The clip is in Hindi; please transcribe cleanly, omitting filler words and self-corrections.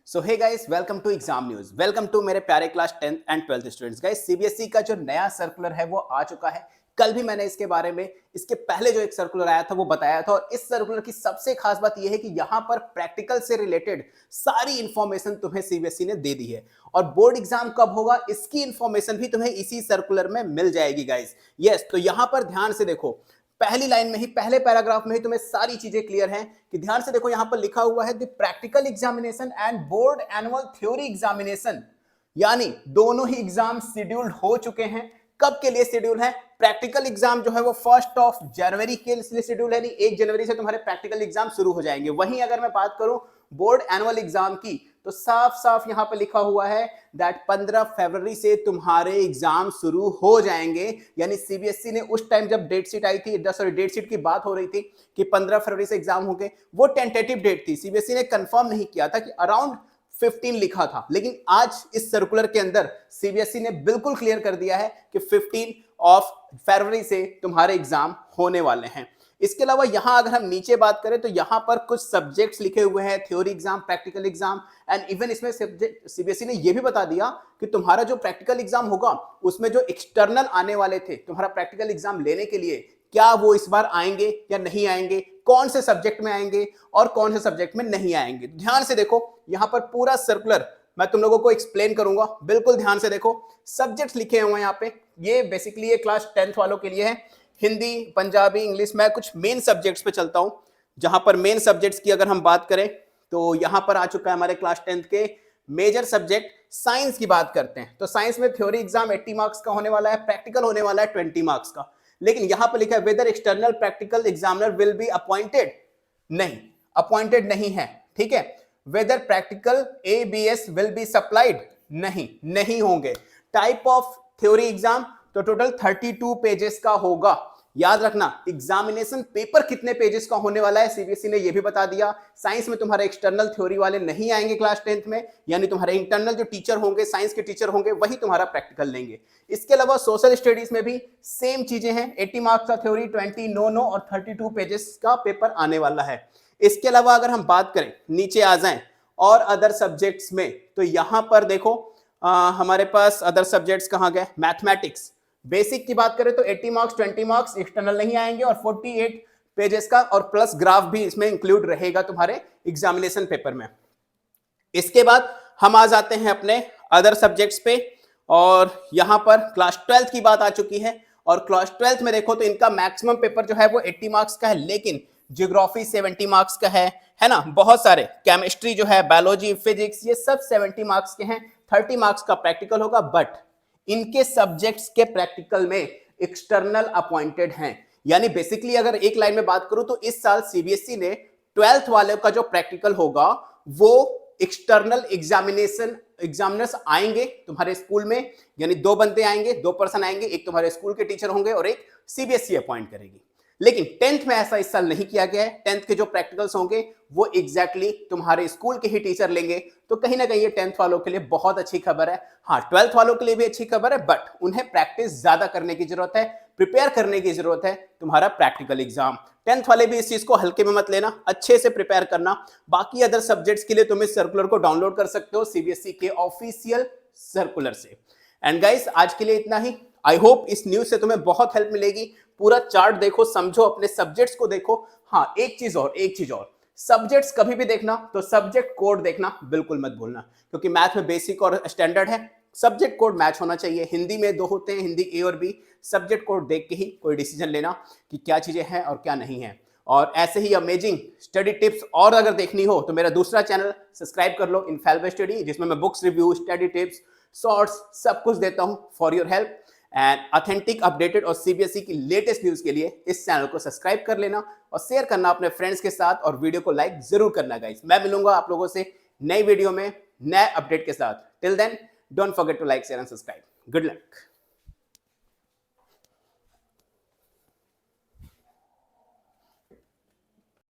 So hey guys, welcome to exam news. Welcome to मेरे प्यारे class 10th and 12th students. Guys, CBSE का जो नया सर्कुलर है वो आ चुका है। कल भी मैंने इसके बारे में, इसके पहले जो एक सर्कुलर आया था वो बताया था। और इस सर्कुलर की सबसे खास बात यह है कि यहाँ पर प्रैक्टिकल से रिलेटेड सारी इंफॉर्मेशन तुम्हें सीबीएसई ने दे दी है। और बोर्ड एग्जाम कब होगा इसकी इंफॉर्मेशन भी तुम्हें इसी सर्कुलर में मिल जाएगी गाइस। यस, तो यहाँ पर ध्यान से देखो, पहली लाइन में ही, पहले पैराग्राफ में ही तुम्हें सारी चीजें क्लियर हैं कि ध्यान से देखो, यहां पर लिखा हुआ है the practical examination and board annual theory examination, यानी दोनों ही एग्जाम शेड्यूल्ड हो चुके हैं। कब के लिए शेड्यूल है? प्रैक्टिकल एग्जाम जो है वो 1 जनवरी के लिए शेड्यूल है, नहीं 1 जनवरी से तुम्हारे प्रैक्टिकल एग्जाम शुरू हो जाएंगे। वहीं अगर मैं बात करूं बोर्ड एनुअल एग्जाम की, तो साफ साफ यहां पर लिखा हुआ है दैट 15 फरवरी से तुम्हारे एग्जाम शुरू हो जाएंगे। यानी सीबीएसई ने उस टाइम जब डेट शीट आई थी, डेट शीट की बात हो रही थी कि 15 फरवरी से एग्जाम होंगे, वो टेंटेटिव डेट थी। सीबीएसई ने कंफर्म नहीं किया था कि अराउंड 15 लिखा था, लेकिन आज इस सर्कुलर के अंदर सीबीएसई ने बिल्कुल क्लियर कर दिया है कि 15 फरवरी से तुम्हारे एग्जाम होने वाले हैं। इसके अलावा यहां अगर हम नीचे बात करें तो यहां पर कुछ सब्जेक्ट्स लिखे हुए हैं, theory exam, practical exam and even इसमें सीबीएसई ने यह भी बता दिया कि तुम्हारा जो प्रैक्टिकल एग्जाम होगा उसमें जो एक्सटर्नल आने वाले थे तुम्हारा प्रैक्टिकल एग्जाम लेने के लिए, क्या वो इस बार आएंगे या नहीं आएंगे, कौन से सब्जेक्ट में आएंगे और कौन से सब्जेक्ट में नहीं आएंगे। ध्यान से देखो, यहां पर पूरा सर्कुलर मैं तुम लोगों को एक्सप्लेन करूंगा, बिल्कुल ध्यान से देखो। सब्जेक्ट्स लिखे हुए हैं यहाँ पे, ये बेसिकली ये क्लास 10th वालों के लिए है। हिंदी, पंजाबी, इंग्लिश। मैं कुछ मेन सब्जेक्ट्स पे चलता हूं, जहां पर मेन सब्जेक्ट्स की अगर हम बात करें तो यहां पर आ चुका है हमारे क्लास 10th के मेजर सब्जेक्ट। साइंस की बात करते हैं तो साइंस में थ्योरी एग्जाम 80 मार्क्स का होने वाला है, प्रैक्टिकल होने वाला है 20 मार्क्स का। लेकिन यहां पर लिखा है whether external practical examiner will be appointed, नहीं, अपॉइंटेड नहीं है, ठीक है। Whether practical ABS will be supplied, नहीं, नहीं होंगे। टाइप ऑफ थ्योरी एग्जाम तो टोटल 32 पेजेस का होगा। याद रखना, एग्जामिनेशन पेपर कितने पेजेस का होने वाला है सीबीएसई ने यह भी बता दिया। साइंस में तुम्हारे एक्सटर्नल थ्योरी वाले नहीं आएंगे क्लास 10th में, यानी तुम्हारे इंटरनल जो टीचर होंगे, साइंस के टीचर होंगे, वही तुम्हारा प्रैक्टिकल लेंगे। इसके अलावा सोशल स्टडीज में भी सेम चीजें हैं, 80 मार्क्स का थ्योरी, 20 नो और 32 पेजेस का पेपर आने वाला है। इसके अलावा अगर हम बात करें, नीचे आ जाएं और अदर सब्जेक्ट्स में, तो यहां पर देखो हमारे पास अदर सब्जेक्ट्स कहां गए। मैथमेटिक्स बेसिक की बात करें तो 80 मार्क्स, 20 मार्क्स एक्सटर्नल नहीं आएंगे और 48 पेजेस का और प्लस ग्राफ भी इसमें इंक्लूड रहेगा तुम्हारे एग्जामिनेशन पेपर में। इसके बाद हम आ जाते हैं अपने अदर सब्जेक्ट्स पे, और यहां पर क्लास 12th की बात आ चुकी है। और क्लास 12th में देखो तो इनका मैक्सिमम पेपर जो है वो 80 मार्क्स का है, लेकिन ज्योग्राफी 70 मार्क्स का है ना, बहुत सारे, केमिस्ट्री जो है, बायोलॉजी, फिजिक्स, ये सब 70 मार्क्स के हैं। 30 मार्क्स का प्रैक्टिकल होगा, बट इनके सब्जेक्ट्स के प्रैक्टिकल में एक्सटर्नल अपॉइंटेड हैं। यानी बेसिकली अगर एक लाइन में बात करूं तो इस साल सीबीएसई ने 12th वाले का जो प्रैक्टिकल होगा वो एक्सटर्नल एग्जामिनर्स आएंगे तुम्हारे स्कूल में, यानी 2 बंदे आएंगे, 2 पर्सन आएंगे, एक तुम्हारे स्कूल के टीचर होंगे और एक सीबीएसई अपॉइंट करेगी। लेकिन 10th में ऐसा इस साल नहीं किया गया है। 10th के जो प्रैक्टिकल्स होंगे वो एग्जैक्टली तुम्हारे स्कूल के ही टीचर लेंगे। तो कहीं ना कहीं ये 10th वालों के लिए बहुत अच्छी खबर है। हाँ, 12th वालों के लिए भी अच्छी खबर है, बट उन्हें प्रैक्टिस ज्यादा करने की जरूरत है, प्रिपेयर करने की जरूरत है तुम्हारा प्रैक्टिकल एग्जाम। 10th वाले भी इस चीज को हल्के में मत लेना, अच्छे से प्रिपेयर करना। बाकी अदर सब्जेक्ट्स के लिए तुम इस सर्कुलर को डाउनलोड कर सकते हो सीबीएसई के ऑफिशियल सर्कुलर से। एंड गाइस, आज के लिए इतना ही। आई होप इस न्यूज से तुम्हें बहुत हेल्प मिलेगी। पूरा चार्ट देखो, समझो, अपने सब्जेक्ट्स को देखो। हाँ, एक चीज और, सब्जेक्ट्स कभी भी देखना तो सब्जेक्ट कोड देखना बिल्कुल मत भूलना, क्योंकि मैथ में बेसिक और स्टैंडर्ड है, सब्जेक्ट कोड मैच होना चाहिए। हिंदी में 2 होते हैं, हिंदी ए और बी, सब्जेक्ट कोड देख के ही कोई डिसीजन लेना कि क्या चीजें हैं और क्या नहीं है। और ऐसे ही अमेजिंग स्टडी टिप्स और अगर देखनी हो तो मेरा दूसरा चैनल सब्सक्राइब कर लो, इनफैलिबल स्टडी, जिसमें मैं books review, study tips, shorts, सब कुछ देता हूं for your help. And authentic, updated और सीबीएसई की लेटेस्ट न्यूज के लिए इस चैनल को सब्सक्राइब कर लेना और शेयर करना अपने फ्रेंड्स के साथ, और वीडियो को लाइक जरूर करना गाइस। मैं मिलूंगा आप लोगों से नई वीडियो में नए अपडेट के साथ। Till then, don't forget to like, share and subscribe. Good luck.